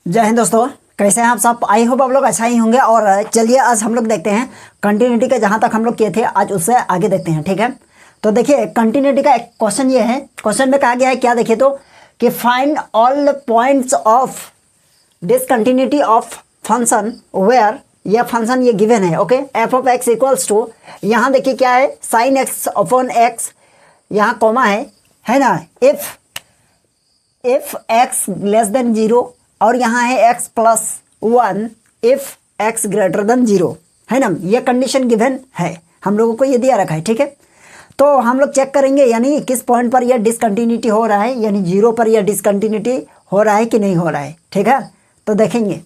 जय हिंद दोस्तों, कैसे हैं आप सब। आई होप आप लोग अच्छा ही होंगे। और चलिए आज हम लोग देखते हैं कंटिन्यूटी का, जहाँ तक हम लोग किए थे आज उससे आगे देखते हैं। ठीक है, तो देखिए कंटिन्यूटी का एक क्वेश्चन ये है। क्वेश्चन में कहा गया है क्या, देखिए तो कि find all points of discontinuity of function where यह फंक्शन ये गिवन है। Okay, f of x equals to, यहाँ देखिए क्या है, साइन एक्स अपॉन एक्स, यहाँ कॉमा है ना। If x less than zero, और यहाँ है x plus one if x greater than zero, है ना। ये कंडीशन गिवन है, हम लोगों को ये दिया रखा है। ठीक है, तो हम लोग चेक करेंगे यानी किस पॉइंट पर यह डिसकंटिन्यूटी हो रहा है, यानी जीरो पर यह डिसकंटिन्यूटी हो रहा है कि नहीं हो रहा है। ठीक है, तो देखेंगे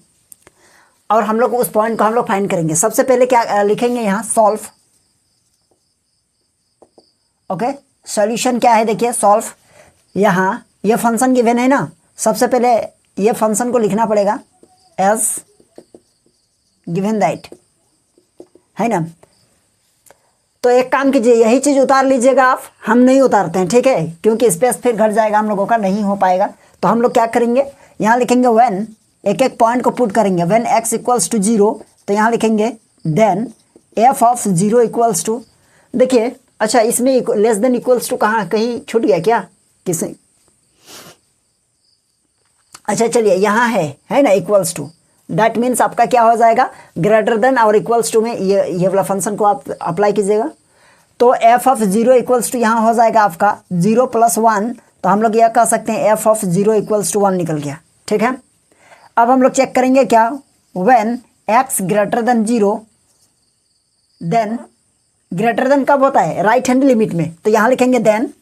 और हम लोग उस पॉइंट को हम लोग फाइंड करेंगे। सबसे पहले क्या लिखेंगे यहाँ, सॉल्व। ओके, सॉल्यूशन क्या है, देखिए सॉल्व। यहाँ ये फंक्शन गिवन है ना, सबसे पहले ये फंक्शन को लिखना पड़ेगा एज गिवन दैट, है ना। तो एक काम कीजिए, यही चीज़ उतार लीजिएगा आप, हम नहीं उतारते हैं। ठीक है, क्योंकि स्पेस फिर घट जाएगा हम लोगों का, नहीं हो पाएगा। तो हम लोग क्या करेंगे, यहाँ लिखेंगे व्हेन, एक एक पॉइंट को पुट करेंगे। When x equals to zero, तो यहाँ लिखेंगे then f of zero equals to, देखिए अच्छा इसमें लेस देन इक्वल्स टू कहाँ, कहीं छूट गया क्या किसी। अच्छा चलिए यहाँ है ना इक्वल्स टू, दैट मीन्स आपका क्या हो जाएगा, ग्रेटर देन और इक्वल्स टू में ये वाला फंक्शन को आप अप्लाई कीजिएगा। तो f of zero equals to यहाँ हो जाएगा आपका जीरो प्लस वन, तो हम लोग यह कह सकते हैं f of zero equals to one निकल गया। ठीक है, अब हम लोग चेक करेंगे क्या, when x greater than zero, then greater than कब होता है, राइट हैंड लिमिट में। तो यहाँ लिखेंगे देन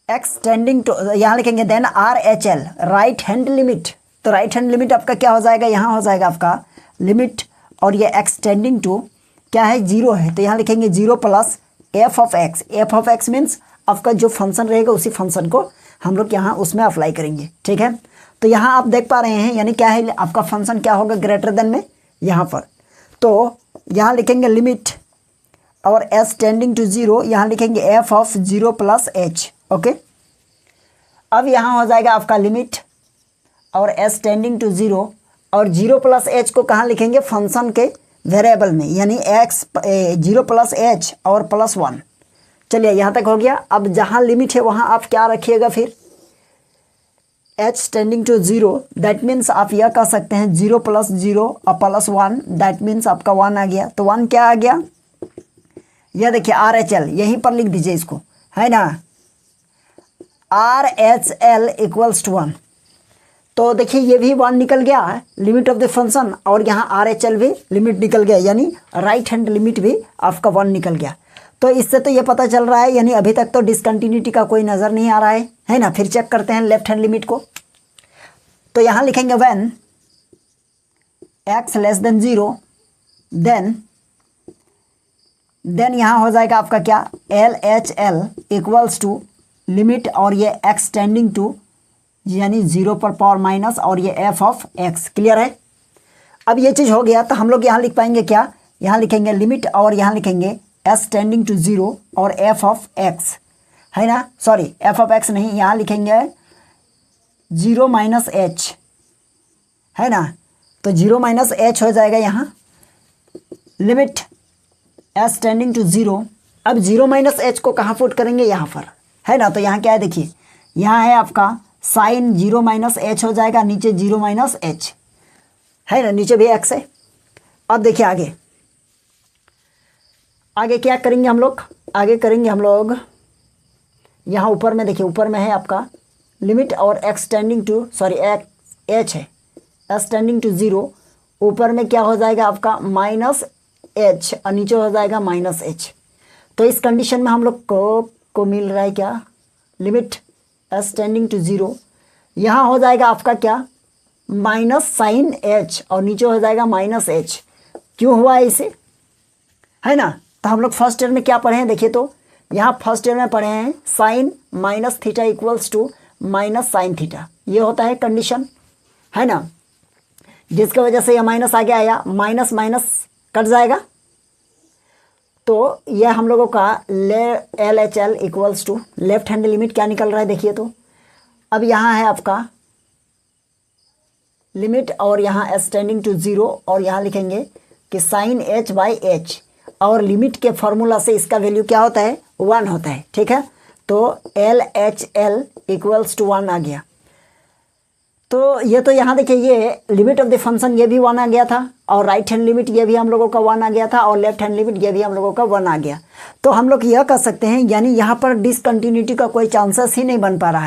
एक्स टेंडिंग टू, यहाँ लिखेंगे then R H L, right hand limit. तो राइट हैंड लिमिट आपका क्या हो जाएगा, यहाँ हो जाएगा आपका लिमिट, और ये एक्स टेंडिंग टू क्या है, जीरो है। तो यहाँ लिखेंगे zero plus F of x. F of x means आपका जो फंक्शन रहेगा उसी फंक्शन को हम लोग यहाँ उसमें अप्लाई करेंगे। ठीक है, तो यहाँ आप देख पा रहे हैं यानी क्या है, आपका फंक्शन क्या होगा ग्रेटर देन में यहाँ पर। तो यहाँ लिखेंगे लिमिट और एस टेंडिंग टू जीरो, यहाँ लिखेंगे f of zero plus h. Okay, अब यहाँ हो जाएगा आपका लिमिट और एस टेंडिंग टू जीरो, और जीरो प्लस एच को कहाँ लिखेंगे, फंक्शन के वेरिएबल में, यानी एक्स जीरो प्लस एच और प्लस वन। चलिए यहाँ तक हो गया। अब जहाँ लिमिट है वहाँ आप क्या रखिएगा, फिर h tending to zero, that means आप यह कह सकते हैं जीरो प्लस जीरो और प्लस वन, दैट मीन्स आपका वन आ गया। तो वन क्या आ गया, यह देखिए आर एच एल, यहीं पर लिख दीजिए इसको, है ना, R H L equals to one. तो देखिए ये भी वन निकल गया है लिमिट ऑफ द फंक्शन, और यहाँ आर एच एल भी लिमिट निकल गया, यानी राइट हैंड लिमिट भी आपका वन निकल गया। तो इससे तो ये पता चल रहा है यानी अभी तक तो डिसकंटिन्यूटी का कोई नज़र नहीं आ रहा है ना। फिर चेक करते हैं लेफ्ट हैंड लिमिट को। तो यहाँ लिखेंगे when x less than zero, then यहाँ हो जाएगा आपका क्या, L H L equals to limit, और ये एक्स टेंडिंग टू यानी जीरो पर पावर माइनस, और ये एफ ऑफ एक्स। क्लियर है, अब ये चीज़ हो गया। तो हम लोग यहाँ लिख पाएंगे क्या, यहाँ लिखेंगे लिमिट और यहाँ लिखेंगे एस टेंडिंग टू जीरो और एफ ऑफ एक्स, है ना, सॉरी एफ ऑफ एक्स नहीं, यहाँ लिखेंगे जीरो माइनस एच, है ना। तो जीरो माइनस एच हो जाएगा यहाँ, limit s tending to zero. अब जीरो माइनस एच को कहाँ पुट करेंगे, यहाँ पर, है ना। तो यहाँ क्या है, देखिए यहाँ है आपका साइन जीरो माइनस एच हो जाएगा, नीचे जीरो माइनस एच, है ना, नीचे भी एक्स है। अब देखिए आगे क्या करेंगे हम लोग, आगे करेंगे हम लोग यहाँ ऊपर में, देखिए ऊपर में है आपका लिमिट और x tending to, sorry h है, एस टेंडिंग टू जीरो, ऊपर में क्या हो जाएगा आपका माइनस एच, और नीचे हो जाएगा माइनस एच। तो इस कंडीशन में हम लोग को मिल रहा है क्या, limit s tending to zero, यहाँ हो जाएगा आपका क्या, माइनस साइन एच, और नीचे हो जाएगा माइनस एच। क्यों हुआ है इसे, है ना। तो हम लोग फर्स्ट ईयर में क्या पढ़े हैं, देखिए तो यहाँ फर्स्ट ईयर में पढ़े हैं sine minus theta equals to minus sine theta, ये होता है कंडीशन, है ना, जिसकी वजह से यह माइनस आगे आया, माइनस माइनस कट जाएगा। तो यह हम लोगों का L H L equals to left hand limit क्या निकल रहा है, देखिए तो अब यहाँ है आपका लिमिट और यहाँ एस टेंडिंग टू 0 और यहाँ लिखेंगे कि साइन h बाई एच और लिमिट के फॉर्मूला से इसका वैल्यू क्या होता है 1 होता है। ठीक है, तो L H L equals to 1 आ गया। तो ये तो यहाँ देखिए ये लिमिट ऑफ द फंक्शन ये भी 1 आ गया था और राइट हैंड लिमिट ये भी हम लोगों का 1 आ गया था और लेफ्ट हैंड लिमिट ये भी हम लोगों का 1 आ गया। तो हम लोग यह कर सकते हैं यानी यहाँ पर डिसकंटिन्यूटी का कोई चांसेस ही नहीं बन पा रहा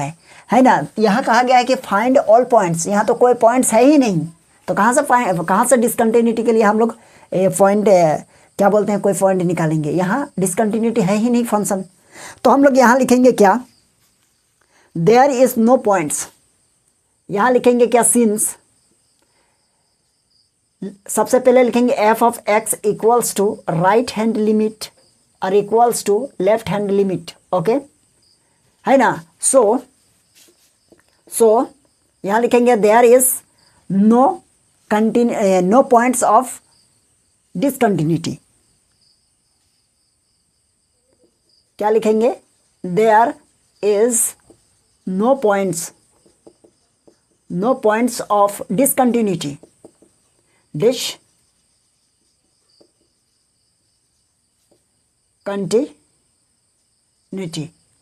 है ना। यहाँ कहा गया है कि फाइंड ऑल पॉइंट्स, यहाँ तो कोई पॉइंट्स है ही नहीं, तो कहाँ से डिसकंटिन्यूटी के लिए हम लोग पॉइंट क्या बोलते हैं कोई पॉइंट निकालेंगे। यहाँ डिसकंटिन्यूटी है ही नहीं फंक्शन, तो हम लोग यहाँ लिखेंगे क्या, देयर इज नो पॉइंट्स। यहाँ लिखेंगे क्या, सिंस सबसे पहले लिखेंगे f of x equals to right hand limit और equals to left hand limit. Okay है ना। सो यहाँ लिखेंगे there is no points of discontinuity. क्या लिखेंगे, there is no points of discontinuity. Continuity.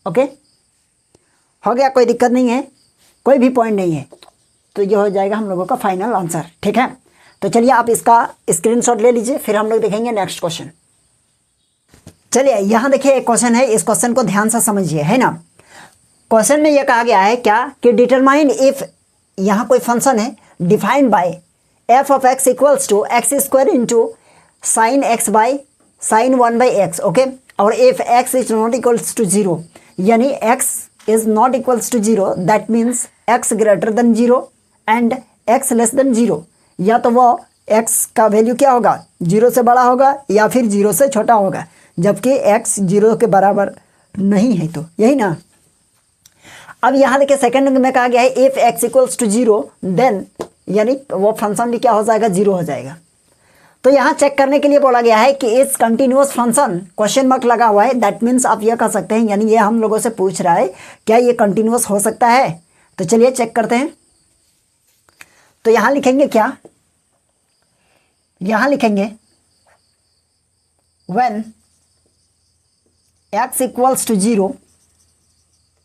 Okay हो गया, कोई दिक्कत नहीं है, कोई भी पॉइंट नहीं है, तो ये हो जाएगा हम लोगों का फाइनल आंसर। ठीक है, तो चलिए आप इसका स्क्रीनशॉट ले लीजिए, फिर हम लोग देखेंगे नेक्स्ट क्वेश्चन। चलिए यहाँ देखिए एक क्वेश्चन है, इस क्वेश्चन को ध्यान से समझिए, है ना। क्वेश्चन में यह कहा गया है क्या कि डिटरमाइन इफ, यहाँ कोई फंक्शन है defined by f of x equals to x square into sine x by sine 1 by x. Okay, और if x is not equals to 0 यानी x is not equals to 0 that means x greater than 0 and x less than 0। या तो वो x का value क्या होगा, 0 से बड़ा होगा या फिर 0 से छोटा होगा, जबकि एक्स 0 के बराबर नहीं है, तो यही ना। अब यहाँ देखिए सेकंड में कहा गया है if x equals to 0 then, यानी वो फंक्शन भी क्या हो जाएगा, 0 हो जाएगा। तो यहाँ चेक करने के लिए बोला गया है कि इस कंटिन्यूअस फंक्शन क्वेश्चन मार्क लगा हुआ है, दैट मीन्स आप यह कर सकते हैं, यानी ये हम लोगों से पूछ रहा है क्या ये कंटिन्यूअस हो सकता है। तो चलिए चेक करते हैं। तो यहाँ लिखेंगे क्या, यहाँ लिखेंगे when x equals to 0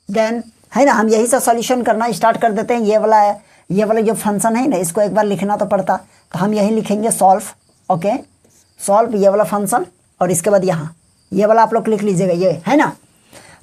then, है ना, हम यही से सॉल्यूशन करना स्टार्ट कर देते हैं। ये वाला जो फंक्शन है ना, इसको एक बार लिखना तो पड़ता, तो हम यही लिखेंगे सॉल्व। ओके, सॉल्व ये वाला फंक्शन, और इसके बाद यहाँ ये वाला आप लोग लिख लीजिएगा, ये है ना।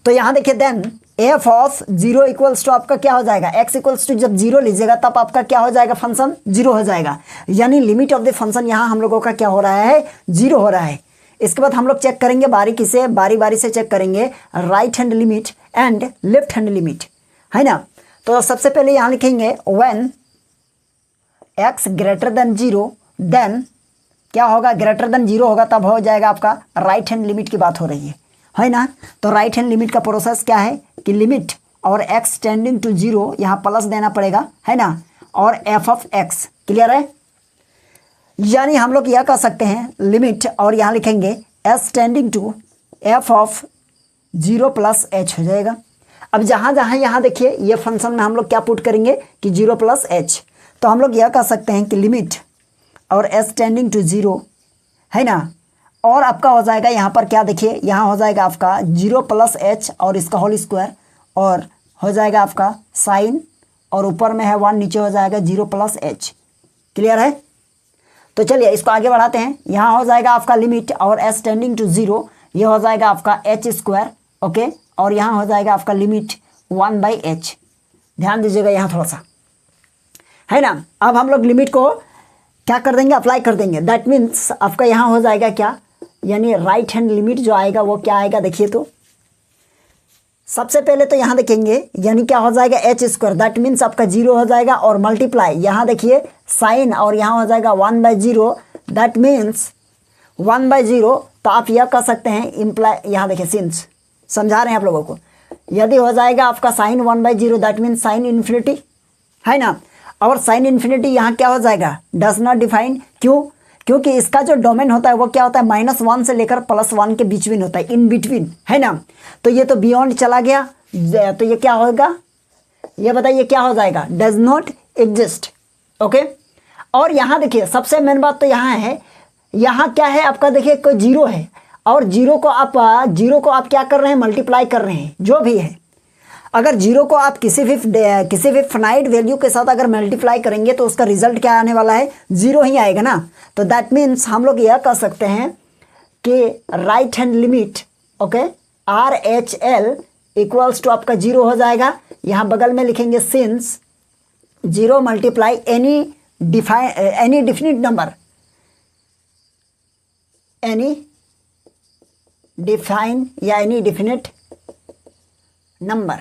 तो यहाँ देखिए then f of 0 equals to आपका क्या हो जाएगा, एक्स इक्वल्स टू जब 0 लीजिएगा तब आपका क्या हो जाएगा, फंक्शन 0 हो जाएगा, यानी लिमिट ऑफ द फंक्शन यहाँ हम लोगों का क्या हो रहा है, 0 हो रहा है। इसके बाद हम लोग चेक करेंगे बारी बारी से चेक करेंगे right hand limit and left hand limit, है ना। तो सबसे पहले यहाँ लिखेंगे when x greater than 0 then क्या होगा, ग्रेटर देन 0 होगा तब हो जाएगा आपका राइट हैंड लिमिट की बात हो रही है ना। तो राइट हैंड लिमिट का प्रोसेस क्या है कि लिमिट और एक्स टेंडिंग टू 0 यहाँ प्लस देना पड़ेगा, है ना, और एफ ऑफ एक्स। क्लियर है, यानी हम लोग यह कर सकते हैं लिमिट और यहाँ लिखेंगे s tending to f of 0 plus h हो जाएगा। अब जहाँ यहाँ देखिए ये फंक्शन में हम लोग क्या पुट करेंगे कि 0 प्लस एच, तो हम लोग यह कर सकते हैं कि लिमिट और एस टेंडिंग टू 0, है ना, और आपका हो जाएगा यहाँ पर क्या देखिए, यहाँ हो जाएगा आपका 0 प्लस एच और इसका होल स्क्वायर, और हो जाएगा आपका साइन, और ऊपर में है 1, नीचे हो जाएगा 0 प्लस एच। क्लियर है, तो चलिए इसको आगे बढ़ाते हैं। यहाँ हो जाएगा आपका लिमिट और एस टेंडिंग टू 0, ये हो जाएगा आपका एच स्क्वायर। ओके, और यहाँ हो जाएगा आपका लिमिट 1 बाई एच। ध्यान दीजिएगा यहाँ थोड़ा सा, है ना। अब हम लोग लिमिट को क्या कर देंगे, अप्लाई कर देंगे, दैट मीन्स आपका यहाँ हो जाएगा क्या, यानी राइट हैंड लिमिट जो आएगा वो क्या आएगा, देखिए तो सबसे पहले तो यहाँ देखेंगे यानी क्या हो जाएगा एच स्क्वायर, दैट मीन्स आपका 0 हो जाएगा, और मल्टीप्लाई यहाँ देखिए साइन, और यहाँ हो जाएगा 1 बाई 0, दैट मीन्स 1 बाई 0। तो आप यह कर सकते हैं इम्प्लाई, यहाँ देखिए सिंस समझा रहे हैं आप लोगों को, यदि हो जाएगा आपका sine 1 by 0 that means sine infinity, है ना। और साइन इन्फिनिटी यहाँ क्या हो जाएगा, डज नॉट डिफाइन, क्यों, क्योंकि इसका जो डोमेन होता है वो क्या होता है, -1 से लेकर +1 के बीच में होता है, इन बिटवीन, है ना। तो ये तो बियॉन्ड चला गया, तो ये क्या होगा, ये बताइए क्या हो जाएगा, डज नॉट एग्जिस्ट। ओके। और यहाँ देखिए सबसे मेन बात तो यहाँ है, यहाँ क्या है आपका, देखिए कोई जीरो है और जीरो को आप क्या कर रहे हैं, मल्टीप्लाई कर रहे हैं, जो भी है। अगर जीरो को आप किसी भी फाइनाइट वैल्यू के साथ अगर मल्टीप्लाई करेंगे तो उसका रिजल्ट क्या आने वाला है, जीरो ही आएगा ना। तो दैट मीन्स हम लोग यह कह सकते हैं कि right hand limit, okay, RHL equals to आपका जीरो हो जाएगा। यहाँ बगल में लिखेंगे since zero multiply any definite number, any define या एनी डिफिनिट नंबर,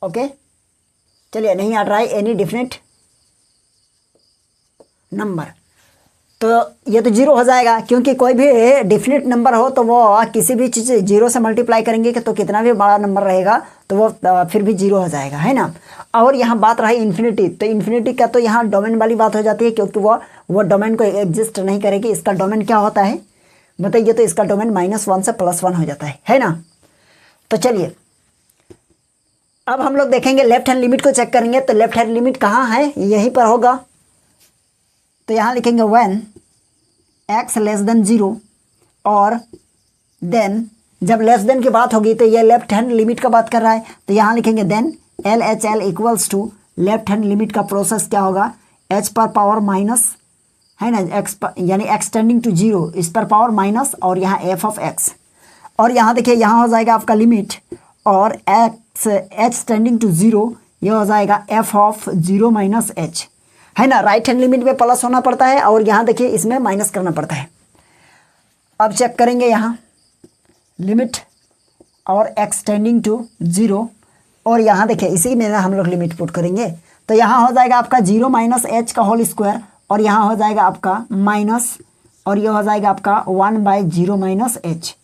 ओके। चलिए नहीं आ रहा है, एनी डिफिनिट नंबर, तो ये तो जीरो हो जाएगा, क्योंकि कोई भी डिफिनिट नंबर हो तो वो किसी भी चीज़ जीरो से मल्टीप्लाई करेंगे कि तो कितना भी बड़ा नंबर रहेगा तो वो फिर भी जीरो हो जाएगा, है ना। और यहाँ बात रही इन्फिनिटी, तो इन्फिनिटी का तो यहाँ डोमेन वाली बात हो जाती है, क्योंकि वो डोमेन को एग्जिस्ट नहीं करेगी। इसका डोमेन क्या होता है बताइए, तो इसका डोमेन -1 से +1 हो जाता है ना। तो चलिए अब हम लोग देखेंगे लेफ्ट हैंड लिमिट को चेक करेंगे। तो लेफ्ट हैंड लिमिट कहाँ है, यहीं पर होगा। तो यहाँ लिखेंगे व्हेन x लेस देन 0, और देन जब लेस देन की बात होगी तो ये लेफ्ट हैंड लिमिट का बात कर रहा है। तो यहाँ लिखेंगे then LHL equals to left hand limit का प्रोसेस क्या होगा, h पर पावर माइनस, है ना, x यानी x टेंडिंग टू 0, इस पर पावर माइनस, और यहाँ f ऑफ x। और यहाँ देखिए यहाँ हो जाएगा आपका लिमिट, और h टेंडिंग टू 0 ये हो जाएगा f ऑफ 0 माइनस h, है ना। राइट हैंड लिमिट में प्लस होना पड़ता है और यहाँ देखिए इसमें माइनस करना पड़ता है। अब चेक करेंगे यहाँ लिमिट और x टेंडिंग टू 0, और यहाँ देखिए इसी में हम लोग लिमिट पुट करेंगे। तो यहाँ हो जाएगा आपका 0 माइनस h का होल स्क्वायर, और यहाँ हो जाएगा आपका माइनस, और ये हो जाएगा आपका 1/0 माइनस h।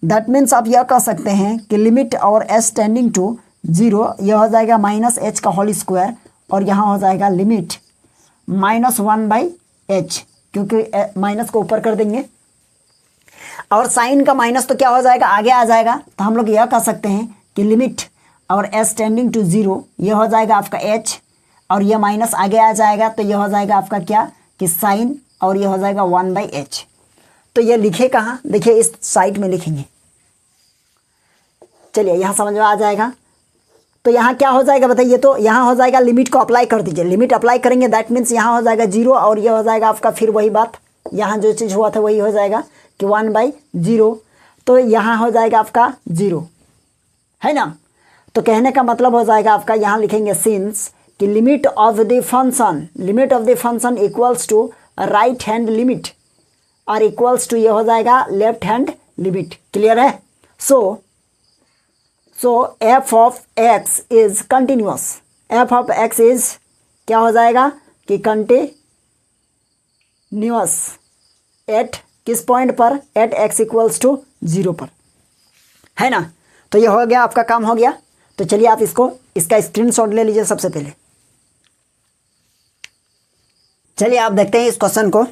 दैट मीन्स आप यह कह सकते हैं कि लिमिट और h टेंडिंग टू 0 यह हो जाएगा -h का होल स्क्वायर, और यहाँ हो जाएगा लिमिट -1/h, क्योंकि माइनस को ऊपर कर देंगे, और साइन का माइनस तो क्या हो जाएगा, आगे आ जाएगा। तो हम लोग यह कह सकते हैं कि लिमिट और s टेंडिंग टू 0 यह हो जाएगा आपका h, और यह माइनस आगे आ जाएगा, तो यह हो जाएगा आपका क्या कि साइन, और यह हो जाएगा 1/h। तो ये लिखे कहाँ, देखिए इस साइड में लिखेंगे। चलिए यहाँ समझ में आ जाएगा। तो यहाँ क्या हो जाएगा बताइए, तो यहाँ हो जाएगा लिमिट को अप्लाई कर दीजिए, लिमिट अप्लाई करेंगे दैट मीन्स यहाँ हो जाएगा 0, और ये हो जाएगा आपका फिर वही बात, यहाँ जो चीज़ हुआ था वही हो जाएगा कि 1/0, तो यहाँ हो जाएगा आपका 0, है ना। तो कहने का मतलब हो जाएगा आपका, यहाँ लिखेंगे सिंस कि limit of the function equals to right hand limit और इक्वल्स टू ये हो जाएगा लेफ्ट हैंड लिमिट। क्लियर है। So f of x is continuous, f of x is क्या हो जाएगा कि कंटिन्यूअस एट किस पॉइंट पर, एट x इक्वल्स टू 0 पर, है ना। तो ये हो गया, आपका काम हो गया। तो चलिए आप इसका स्क्रीनशॉट ले लीजिए सबसे पहले। चलिए आप देखते हैं इस क्वेश्चन को।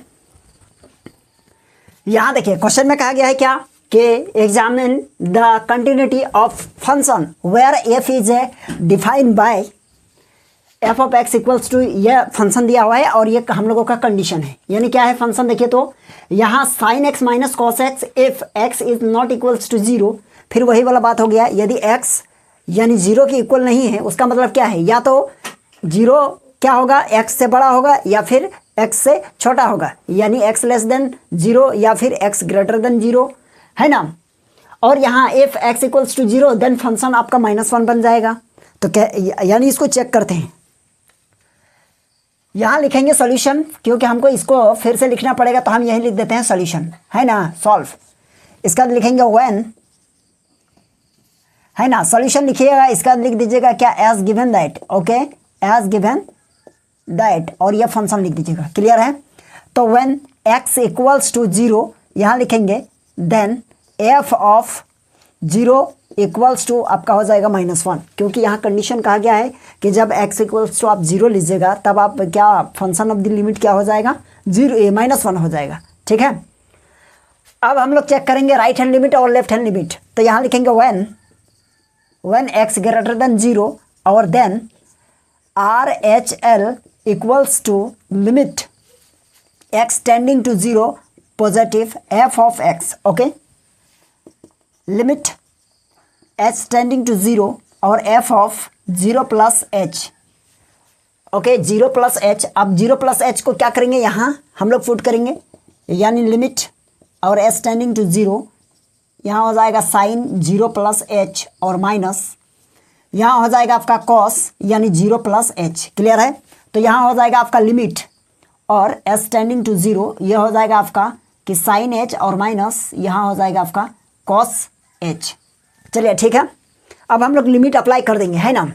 यहाँ देखिए क्वेश्चन में कहा गया है क्या कि examine the continuity of function where f is defined by f of x equals to, यह फंक्शन दिया हुआ है और ये हम लोगों का कंडीशन है। यानी क्या है फंक्शन, देखिए तो यहाँ sin x minus cos x if x is not equals to 0, फिर वही वाला बात हो गया। यदि x यानी 0 के इक्वल नहीं है उसका मतलब क्या है, या तो 0 क्या होगा, x से बड़ा होगा या फिर x से छोटा होगा, यानी x लेस देन 0 या फिर x ग्रेटर देन 0, है ना। और यहाँ if x equals to 0 then function आपका -1 बन जाएगा। तो क्या, यानी इसको चेक करते हैं। यहाँ लिखेंगे सॉल्यूशन, क्योंकि हमको इसको फिर से लिखना पड़ेगा तो हम यही लिख देते हैं सॉल्यूशन, है ना, सॉल्व। इसका लिखेंगे व्हेन, है ना, सॉल्यूशन लिखिएगा, इसका लिख दीजिएगा क्या, as given that, okay, as given that, और यह फंक्शन लिख दीजिएगा। क्लियर है। तो व्हेन x इक्वल्स टू 0 यहाँ लिखेंगे then f of 0 equals to आपका हो जाएगा -1, क्योंकि यहाँ कंडीशन कहा गया है कि जब x इक्वल्स टू आप 0 लीजिएगा तब आप क्या फंक्शन ऑफ द लिमिट क्या हो जाएगा, -1 हो जाएगा। ठीक है। अब हम लोग चेक करेंगे राइट हैंड लिमिट और लेफ्ट हैंड लिमिट। तो यहाँ लिखेंगे व्हेन x ग्रेटर देन 0 और then R H L equals to limit x tending to zero positive f of x. Okay, limit h tending to zero और f of zero plus h. Okay, zero plus h. अब zero plus h को क्या करेंगे, यहाँ हम लोग put करेंगे, यानी लिमिट और एच टेंडिंग टू जीरो, यहाँ हो जाएगा साइन जीरो प्लस एच और माइनस, यहाँ हो जाएगा आपका कॉस यानी जीरो प्लस एच। क्लियर है? तो यहाँ हो जाएगा आपका लिमिट और एच टेंडिंग टू जीरो, ये हो जाएगा आपका कि साइन एच और माइनस, यहाँ हो जाएगा आपका कॉस एच। चलिए ठीक है, अब हम लोग लिमिट अप्लाई कर देंगे, है ना।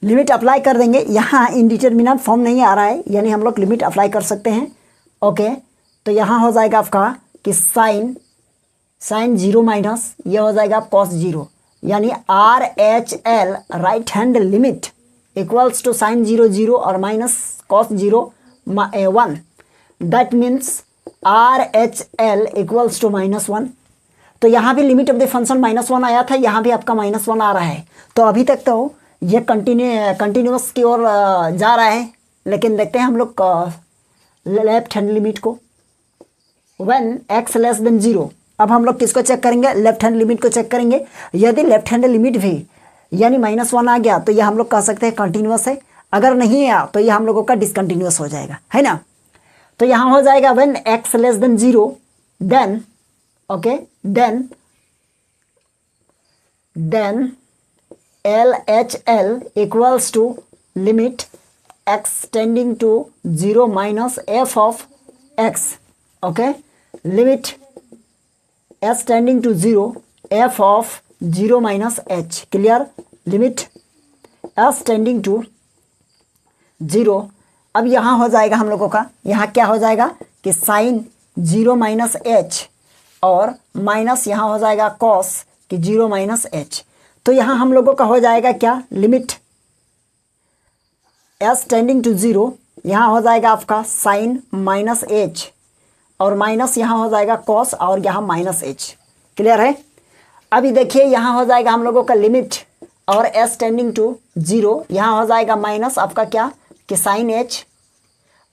लिमिट अप्लाई कर देंगे, यहाँ इंडिटरमिनेंट फॉर्म नहीं आ रहा है, यानी हम लोग लिमिट अप्लाई कर सकते हैं। ओके, तो यहाँ हो जाएगा आपका कि साइन जीरो माइनस, ये हो जाएगा कॉस जीरो, यानी R H L right hand limit equals to sine zero zero और minus cos zero 1। That means R H L equals to -1। तो यहाँ भी लिमिट ऑफ द फंक्शन -1 आया था, यहाँ भी आपका -1 आ रहा है। तो अभी तक तो ये कंटिन्यूस की ओर जा रहा है, लेकिन देखते हैं हम लोग लेफ्ट हैंड लिमिट को। व्हेन x लेस देन 0, अब हम लोग किसको चेक करेंगे, लेफ्ट हैंड लिमिट को चेक करेंगे। यदि लेफ्ट हैंड लिमिट भी यानी -1 आ गया तो ये हम लोग कह सकते हैं कंटिन्यूस है, अगर नहीं आया तो ये हम लोगों का डिसकंटिन्यूस हो जाएगा, है ना। तो यहाँ हो जाएगा when x less than 0 then okay then LHL equals to limit x tending to 0 minus f of x। Okay, limit s tending to 0 f of 0 minus h। Clear? Limit s tending to 0। अब यहाँ हो जाएगा हम लोगों का, यहाँ क्या हो जाएगा कि साइन 0 माइनस h और माइनस यहाँ हो जाएगा कॉस कि 0 माइनस h। तो यहाँ हम लोगों का हो जाएगा क्या, लिमिट s टेंडिंग टू 0, यहाँ हो जाएगा आपका साइन माइनस h और माइनस यहाँ हो जाएगा कॉस और यहाँ माइनस h। क्लियर है? अभी देखिए यहाँ हो जाएगा हम लोगों का लिमिट और s टेंडिंग टू 0, यहाँ हो जाएगा माइनस आपका क्या कि साइन h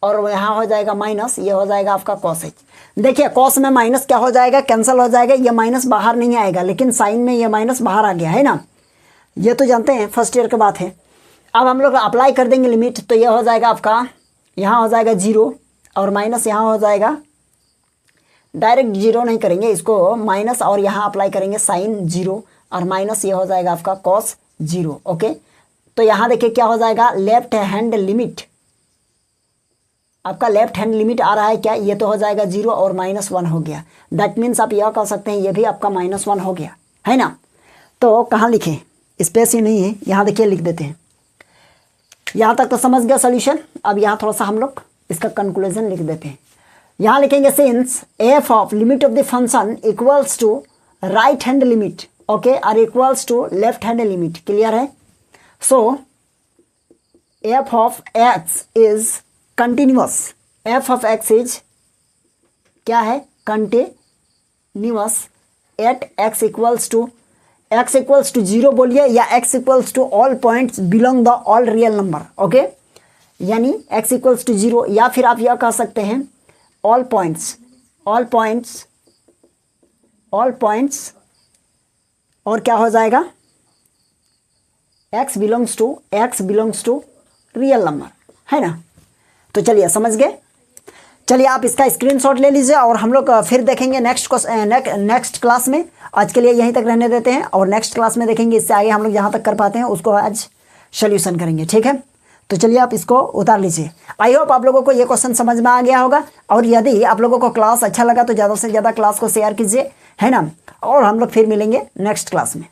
और यहाँ हो जाएगा माइनस, ये हो जाएगा आपका कॉस h। देखिए कॉस में माइनस क्या हो जाएगा, कैंसिल हो जाएगा, ये माइनस बाहर नहीं आएगा, लेकिन साइन में ये माइनस बाहर आ गया, है ना। ये तो जानते हैं, फर्स्ट ईयर की बात है। अब हम लोग अप्लाई कर देंगे लिमिट, तो ये हो जाएगा आपका, यहाँ हो जाएगा 0 और माइनस यहाँ हो जाएगा, डायरेक्ट 0 नहीं करेंगे इसको, माइनस और यहाँ अप्लाई करेंगे साइन 0 और माइनस ये हो जाएगा आपका कॉस 0। ओके, तो यहाँ देखिए क्या हो जाएगा, लेफ्ट हैंड लिमिट, आपका लेफ्ट हैंड लिमिट आ रहा है क्या, ये तो हो जाएगा 0 और -1 हो गया। दैट मीन्स आप यह कह सकते हैं ये भी आपका -1 हो गया, है ना। तो कहाँ लिखें, स्पेस ही नहीं है, यहाँ देखिए लिख देते हैं। यहाँ तक तो समझ गया सोल्यूशन। अब यहाँ थोड़ा सा हम लोग इसका कंक्लूजन लिख देते हैं। यहाँ लिखेंगे since f of limit of the function equals to right hand limit, okay, और equals to left hand limit. Clear है? So f of x is continuous, f of x is क्या है, continuous at x equals to 0 बोलिए या x equals to all points belong the all real number. Okay, यानी x equals to 0, या फिर आप यह कह सकते हैं ऑल पॉइंट्स और क्या हो जाएगा, x belongs to real number, है ना। तो चलिए समझ गए। चलिए आप इसका स्क्रीनशॉट ले लीजिए और हम लोग फिर देखेंगे नेक्स्ट क्लास में। आज के लिए यहीं तक रहने देते हैं और नेक्स्ट क्लास में देखेंगे, इससे आगे हम लोग जहाँ तक कर पाते हैं उसको आज सोल्यूशन करेंगे, ठीक है। तो चलिए आप इसको उतार लीजिए। आई होप आप लोगों को ये क्वेश्चन समझ में आ गया होगा, और यदि आप लोगों को क्लास अच्छा लगा तो ज़्यादा से ज़्यादा क्लास को शेयर कीजिए, है ना। और हम लोग फिर मिलेंगे नेक्स्ट क्लास में।